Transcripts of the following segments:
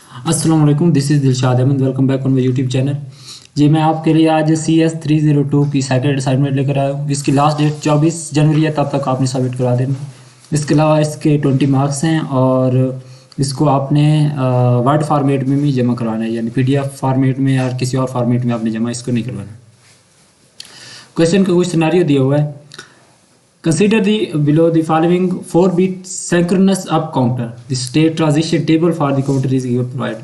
अस्सलाम वालेकुम, this is Dilshad Ahmad. Welcome back on my YouTube channel. जी, मैं आपके लिए आज CS302 की सेकंड असाइनमेंट लेकर आया हूँ। इसकी लास्ट डेट 24 जनवरी है, तब तक आपने सबमिट करा देना। इसके अलावा इसके 20 मार्क्स हैं और इसको आपने वर्ड फार्मेट में भी जमा करवाना है, यानी PDF फार्मेट में या किसी और फार्मेट में आपने जमा इसको नहीं करवाना। क्वेश्चन का कुछ सिनेरियो दिया हुआ है। Consider the below the following 4-bit synchronous up counter. The state transition table for the counter is given provided.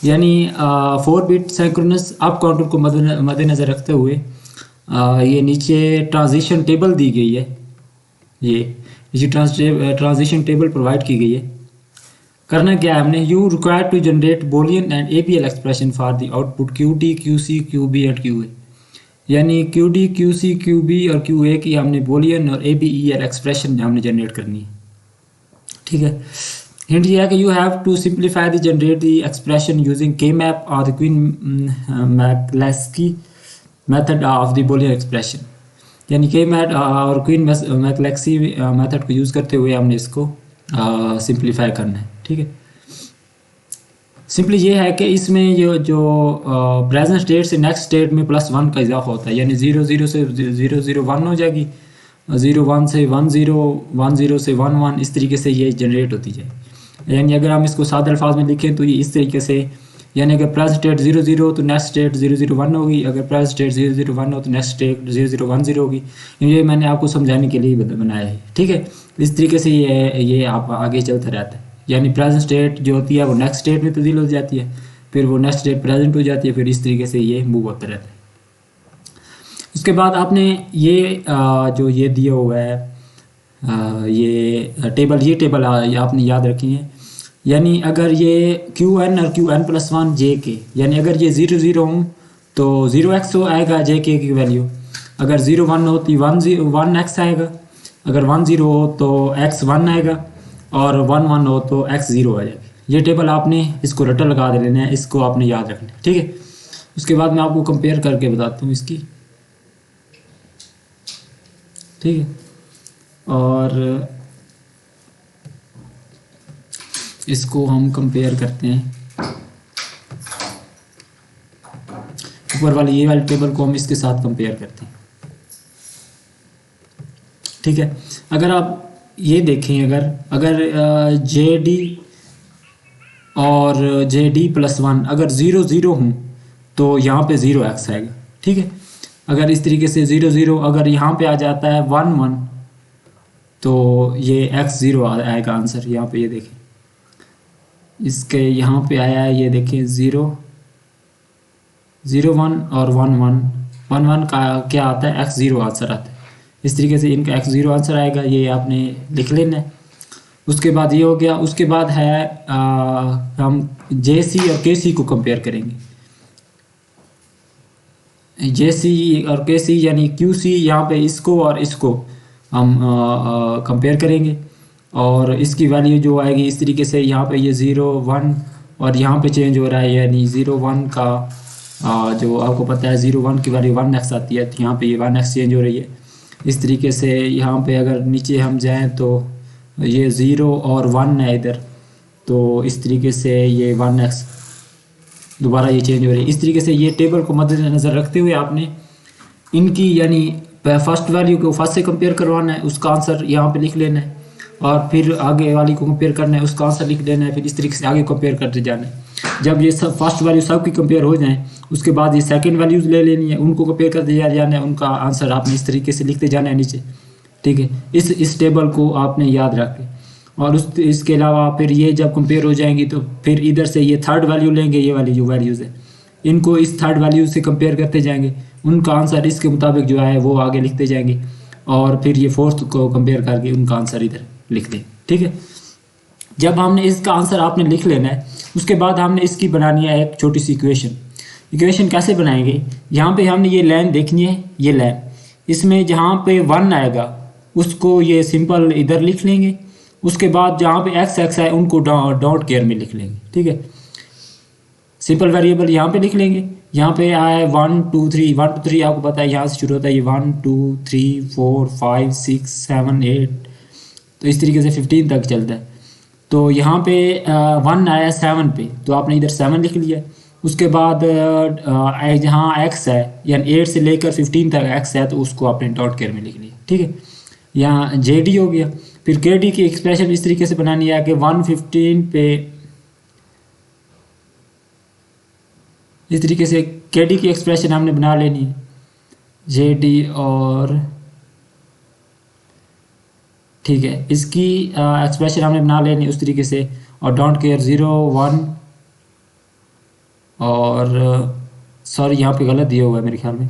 यानी 4-bit synchronous up counter को मद्देनज़र रखते हुए ये नीचे ट्रांजिशन टेबल दी गई है। ये ट्रांजिशन टेबल प्रोवाइड की गई है। करना क्या है हमने, you require to generate boolean and APL expression for the output QD QC QB and QA। यानी QD QC QB और QA की हमने बोलियन और ABEL एक्सप्रेशन हमने जनरेट करनी है। ठीक है, हिंट ये है कि you have to simplify the generate the expression using K-मैप और the Quine McCluskey method of the Boolean expression. यानी K-मैप और क्वीन मैकलेस्की मेथड को यूज़ करते हुए हमने इसको सिंप्लीफाई करना है। ठीक है, सिंपली ये है कि इसमें ये जो प्रेजेंट स्टेट से नेक्स्ट स्टेट में +1 का इजाफा होता है, यानी 0 0 से 0 0 1 हो जाएगी, 0 1 से 1 0 1 0 से 1 1, इस तरीके से ये जनरेट होती जाए। यानी अगर हम इसको सादे अल्फाज में लिखें तो ये इस तरीके से, यानी अगर प्रेजेंट स्टेट 0 0 तो नेक्स्ट स्टेट 0 0 1 होगी, अगर प्रेजेंट स्टेट 0 0 1 हो तो नेक्स्ट स्टेट 0 0 1 0 होगी। ये मैंने आपको समझाने के लिए बनाया है। ठीक है, इस तरीके से ये आप आगे चलता रहता है। यानी प्रेजेंट स्टेट जो होती है वो नेक्स्ट स्टेट में तब्दील हो जाती है, फिर वो नेक्स्ट स्टेट प्रेजेंट हो जाती है, फिर इस तरीके से ये मूव होता रहता है। उसके बाद आपने ये जो ये दिया हुआ है ये टेबल आपने याद रखी है। यानी अगर ये QN और QN+1 JK, यानी अगर ये 0 0 हो तो 0x आएगा JK की वैल्यू, अगर 0 1 हो तो 1x आएगा, अगर 1 0 हो तो x 1 आएगा, और 1 1 हो तो x 0 आ जाएगा। ये टेबल आपने इसको रटल लगा दे लेना है, इसको आपने याद रखना है। ठीक है, उसके बाद मैं आपको कंपेयर करके बताता हूँ इसकी। ठीक है, और इसको हम कंपेयर करते हैं, ऊपर वाली ये वाली टेबल को हम इसके साथ कंपेयर करते हैं। ठीक है, अगर आप ये देखें, अगर JD और JD+1 अगर 0 0 हों तो यहाँ पे 0x आएगा। ठीक है, अगर इस तरीके से 0 0 अगर यहाँ पे आ जाता है 1 1 तो ये x 0 आएगा आंसर। यहाँ पे ये देखें, इसके यहाँ पे आया है, ये देखें 0 0 1 और 1 1 का क्या आता है, x 0 आंसर आता है। इस तरीके से इनका x 0 आंसर आएगा, ये आपने लिख लेना है। उसके बाद ये हो गया। उसके बाद है हम JC और KC को कंपेयर करेंगे। JC और KC यानी QC, यहाँ पे इसको और इसको हम कंपेयर करेंगे, और इसकी वैल्यू जो आएगी इस तरीके से, यहाँ पे ये 0 1 और यहाँ पे चेंज हो रहा है, यानी 0 1 का जो आपको पता है 0 1 की वैल्यू 1x आती है, तो यहाँ पे ये 1x चेंज हो रही है। इस तरीके से यहाँ पे अगर नीचे हम जाएं तो ये 0 और 1 है इधर, तो इस तरीके से ये 1x दोबारा ये चेंज हो रही है। इस तरीके से ये टेबल को मद्देनज़र रखते हुए आपने इनकी, यानी फर्स्ट वैल्यू को फर्स्ट से कंपेयर करवाना है, उसका आंसर यहाँ पे लिख लेना है, और फिर आगे वाली को कंपेयर करना है, उसका आंसर लिख देना है, फिर इस तरीके से आगे कंपेयर करते जाना है। जब ये सब फर्स्ट वैल्यू सब की कंपेयर हो जाए, उसके बाद ये सेकंड वैल्यूज़ ले लेनी है, उनको कंपेयर करते जाना है, उनका आंसर आपने इस तरीके से लिखते जाना है नीचे। ठीक है, इस टेबल को आपने याद रखें। और इसके अलावा फिर ये जब कंपेयर हो जाएंगी तो फिर इधर से ये थर्ड वैल्यू लेंगे, ये वाली जो वैल्यूज़ है इनको इस थर्ड वैल्यू से कंपेयर करते जाएंगे, उनका आंसर इसके मुताबिक जो है वो आगे लिखते जाएंगे, और फिर ये फोर्थ को कंपेयर करके उनका आंसर इधर लिख दें। ठीक है, जब हमने इसका आंसर आपने लिख लेना है, उसके बाद हमने इसकी बनानी है एक छोटी सी इक्वेशन कैसे बनाएंगे, यहाँ पे हमने ये लाइन देखनी है, ये लाइन, इसमें जहाँ पे 1 आएगा उसको ये सिंपल इधर लिख लेंगे, उसके बाद जहाँ पे x है उनको डॉट केयर में लिख लेंगे। ठीक है, सिंपल वेरिएबल यहाँ पे लिख लेंगे। यहाँ पे आया 1 2 3 1 2 3 आपको पता है यहाँ से शुरू होता है, ये 1 2 3 4 5 6 7 8, तो इस तरीके से 15 तक चलता है। तो यहाँ पे 1 आया 7 पे, तो आपने इधर 7 लिख लिया। उसके बाद जहाँ x है यानी 8 से लेकर 15 तक x है, तो उसको आपने डॉट केयर में लिख लिया, ठीक है। यहाँ JD हो गया। फिर KD की एक्सप्रेशन इस तरीके से बनानी है कि 115 पे इस तरीके से KD की एक्सप्रेशन हमने बना लेनी है, JD और ठीक है, इसकी एक्सप्रेशन हमने बना लेनी उस तरीके से। और डोंट केयर 0 1 और सॉरी यहाँ पे गलत दिया हुआ है मेरे ख्याल में।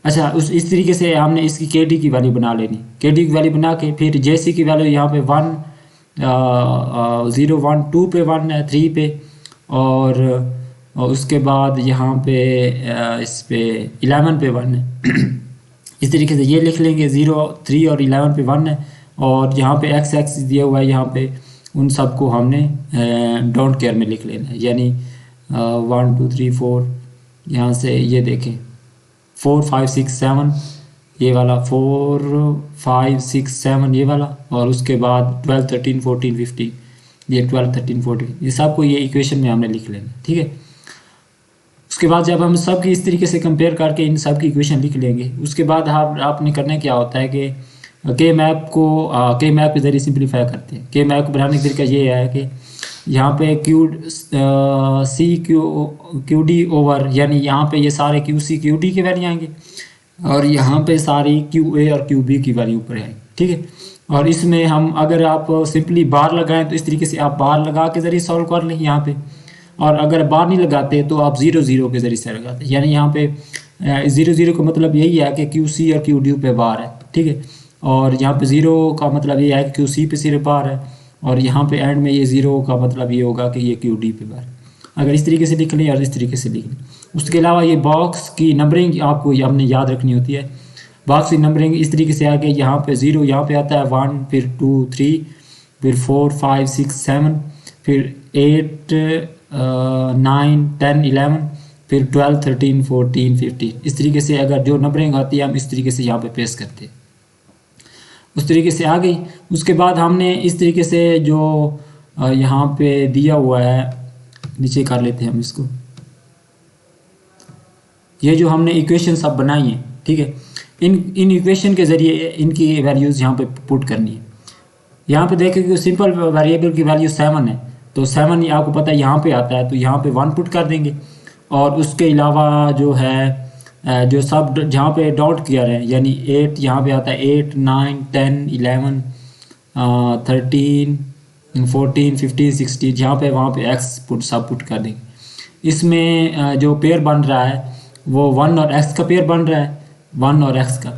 अच्छा, उस इस तरीके से हमने इसकी KD की वैल्यू बना लेनी। KD की वैल्यू बना के फिर JC की वैल्यू यहाँ पे 1 0 1 2 पे 1 है, 3 पे और उसके बाद यहाँ पे इस पे 11 पे 1 है। इस तरीके से ये लिख लेंगे 0 3 और 11 पे 1 है। और यहाँ पे x एक्सिस दिया हुआ है, यहाँ पे उन सबको हमने डोंट केयर में लिख लेना है, यानी 1 2 3 4 यहाँ से ये देखें 4 5 6 7 ये वाला, 4 5 6 7 ये वाला, और उसके बाद 12 13 14 15 ये 12 13 14 ये सबको ये इक्वेशन में हमने लिख लेना, ठीक है। उसके बाद जब हम सब की इस तरीके से कंपेयर करके इन सब की इक्वेशन लिख लेंगे, उसके बाद आपने करना क्या होता है कि के मैप को के मैप के ज़रिए सिंप्लीफाई करते हैं। के मैप को बनाने का तरीका ये है कि यहाँ पे क्यू डी ओवर, यानी यहाँ पे ये सारे क्यू सी क्यू डी के वैल्यू आएंगे और यहाँ पे सारी क्यू ए और क्यू बी की वैल्यू ऊपर आएंगी, ठीक है। और इसमें हम अगर आप सिंपली बार लगाएं तो इस तरीके से आप बार लगा के ज़रिए सॉल्व कर लें यहाँ पे, और अगर बार नहीं लगाते तो आप 0 0 के ज़रिए से लगाते हैं। यानी यहाँ पे 0 0 का मतलब यही है कि क्यू सी और क्यू डी पे बार है, ठीक है। और यहाँ पे 0 का मतलब ये है कि क्यू सी पे सिर्फ बार है, और यहाँ पे एंड में ये 0 का मतलब ये होगा कि ये क्यू डी पे बार। अगर इस तरीके से लिख लें और इस तरीके से लिख लें। उसके अलावा ये बॉक्स की नंबरिंग आपको हमने याद रखनी होती है। बॉक्स की नंबरिंग इस तरीके से आके यहाँ पे 0 यहाँ पे आता है, 1 फिर 2 3 फिर 4 5 6 7 फिर 8 9 10 11 फिर 12 13 14 15। इस तरीके से अगर जो नंबरिंग आती है हम इस तरीके से यहाँ पे पेस्ट करते हैं, उस तरीके से आ गई। उसके बाद हमने इस तरीके से जो यहाँ पे दिया हुआ है, नीचे कर लेते हैं हम इसको, ये जो हमने इक्वेशन सब बनाई है, ठीक है। इन इक्वेशन के ज़रिए इनकी वैल्यूज़ यहाँ पे पुट करनी है। यहाँ पे देखें कि सिंपल वेरिएबल की वैल्यू 7 है, तो 7 आपको पता है यहाँ पे आता है, तो यहाँ पे 1 पुट कर देंगे। और उसके अलावा जो है जो सब जहाँ पे डॉट किया है, यानी 8 यहाँ पे आता है, 8 9 10 11 13 14 15 16 जहाँ पे वहाँ पे एक्स पुट सब पुट कर देंगे। इसमें जो पेयर बन रहा है वो 1 और x का पेयर बन रहा है, 1 और x का।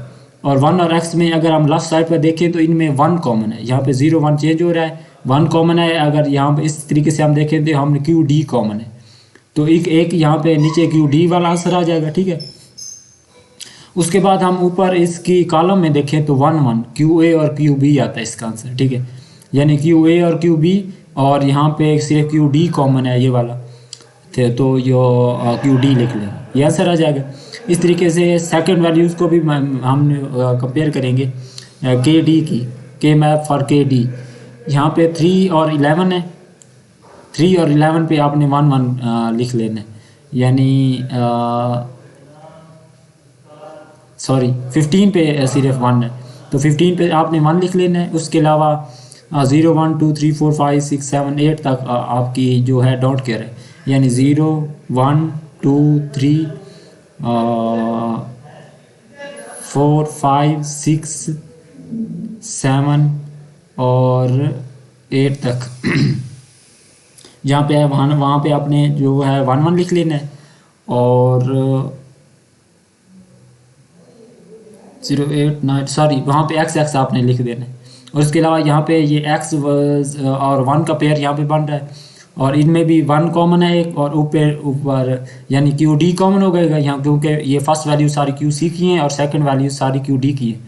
और 1 और x में अगर हम लेफ्ट साइड पर देखें तो इनमें 1 कॉमन है, यहाँ पे 0 1 चेंज हो रहा है, 1 कॉमन है। अगर यहाँ पे इस तरीके से हम देखें तो हम क्यू डी कॉमन है, तो एक यहाँ पे नीचे क्यू डी वाला आंसर आ जाएगा, ठीक है। उसके बाद हम ऊपर इसकी कॉलम में देखें तो 1 1 क्यू ए और क्यू बी आता है इसका आंसर, ठीक है। यानी क्यू ए और क्यू बी, और यहाँ पे सिर्फ क्यू डी कॉमन है ये वाला, तो यो क्यू डी लिख लें, ये आंसर आ जाएगा। इस तरीके से सेकंड वैल्यूज़ को भी हम कंपेयर करेंगे के डी की, के मैप फॉर के डी। यहाँ पे 3 और 11 है, 3 और 11 पे आपने 1 1 लिख लेना है, यानी सॉरी 15 पे सिर्फ 1 है, तो 15 पे आपने 1 लिख लेना है। उसके अलावा 0 1 2 3 4 5 6 7 8 तक आपकी जो है डॉट केयर है, यानी 0 1 2 3 4 5 6 7 और 8 तक जहाँ पे है वहाँ पे आपने जो है 1 1 लिख लेना है। और 0 8 9 सॉरी वहाँ पे x आपने लिख देना है। और उसके अलावा यहाँ पे ये x और 1 का पेयर यहाँ पे बन रहा है, और इनमें भी 1 कॉमन है एक, और ऊपर यानी क्यू डी कॉमन हो गएगा यहाँ, क्योंकि ये फर्स्ट वैल्यू सारी क्यू सी की हैं और सेकंड वैल्यू सारी क्यू डी की है,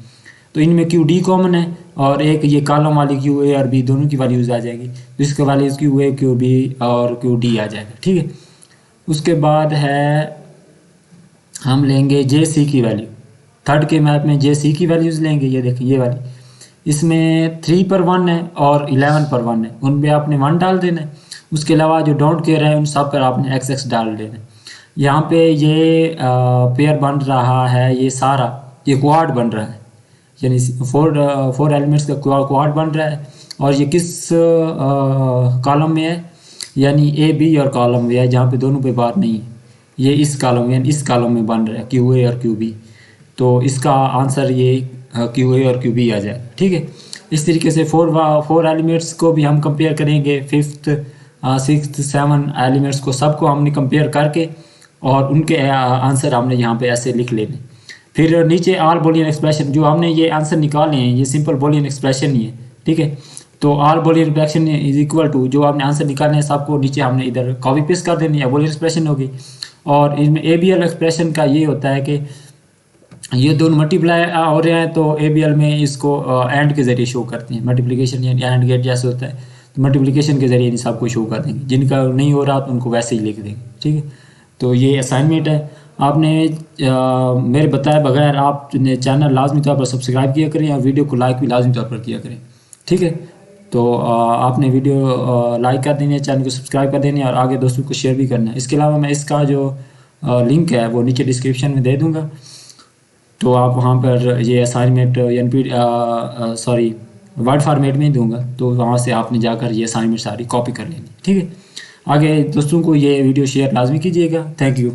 तो इनमें क्यू डी कॉमन है। और एक ये कॉलम वाली क्यू ए और बी दोनों की वैल्यूज़ आ जाएगी, तो इसके values Q A Q B और क्यू डी आ जाएगा, ठीक है। उसके बाद है हम लेंगे जे सी की वैल्यू, थर्ड के मैप में जे सी की वैल्यूज़ लेंगे, ये देखिए ये वाली इसमें 3 पर 1 है और 11 पर 1 है, उन पे आपने 1 डाल देना है। उसके अलावा जो डोंट केयर है उन सब पर आपने XX डाल देना है। यहाँ पे ये पेयर बन रहा है, ये सारा ये क्वाड बन रहा है, यानी 4 एलिमेंट्स का क्वाड बन रहा है। और ये किस कॉलम में है, यानी ए बी और कॉलम में है, जहाँ पे दोनों पे बार नहीं है। ये इस कॉलम में, इस कॉलम में बन रहा है क्यू ए और क्यू बी। तो इसका आंसर ये क्यू ए और क्यू बी आ जाए। ठीक है, इस तरीके से 4 एलिमेंट्स को भी हम कंपेयर करेंगे, 5th 6th 7 एलिमेंट्स को सबको हमने कंपेयर करके और उनके आंसर हमने यहाँ पे ऐसे लिख लेने। फिर नीचे ऑल बूलियन एक्सप्रेशन, जो हमने ये आंसर निकाले हैं ये सिंपल बूलियन एक्सप्रेशन ही है। ठीक है, तो all boolean expression is equal to जो आपने आंसर निकालने हैं सबको नीचे हमने इधर कॉपी पेस्ट कर देनी है, बूलियन एक्सप्रेशन होगी। और इसमें ABL एक्सप्रेशन का ये होता है कि ये दोनों मल्टीप्लाई हो रहे हैं तो ABL में इसको एंड के जरिए शो करते हैं, मल्टीप्लिकेशन यानी एंड गेट जैसे होता है, तो मल्टीप्लिकेशन के जरिए इन सबको शो कर देंगे। जिनका नहीं हो रहा तो उनको वैसे ही लिख देंगे। ठीक है, तो ये असाइनमेंट है। आपने मेरे बताए बगैर आपने चैनल लाजमी तौर पर सब्सक्राइब किया करें और वीडियो को लाइक भी लाजमी तौर पर किया करें। ठीक है, तो आपने वीडियो लाइक कर देनी है, चैनल को सब्सक्राइब कर देनी है और आगे दोस्तों को शेयर भी करना है। इसके अलावा मैं इसका जो लिंक है वो नीचे डिस्क्रिप्शन में दे दूँगा, तो आप वहाँ पर ये असाइनमेंट सॉरी वर्ड फॉर्मेट में ही दूंगा, तो वहाँ से आपने जाकर ये असाइनमेंट सारी कॉपी कर लेनी। ठीक है, आगे दोस्तों को ये वीडियो शेयर लाजमी कीजिएगा। Thank you.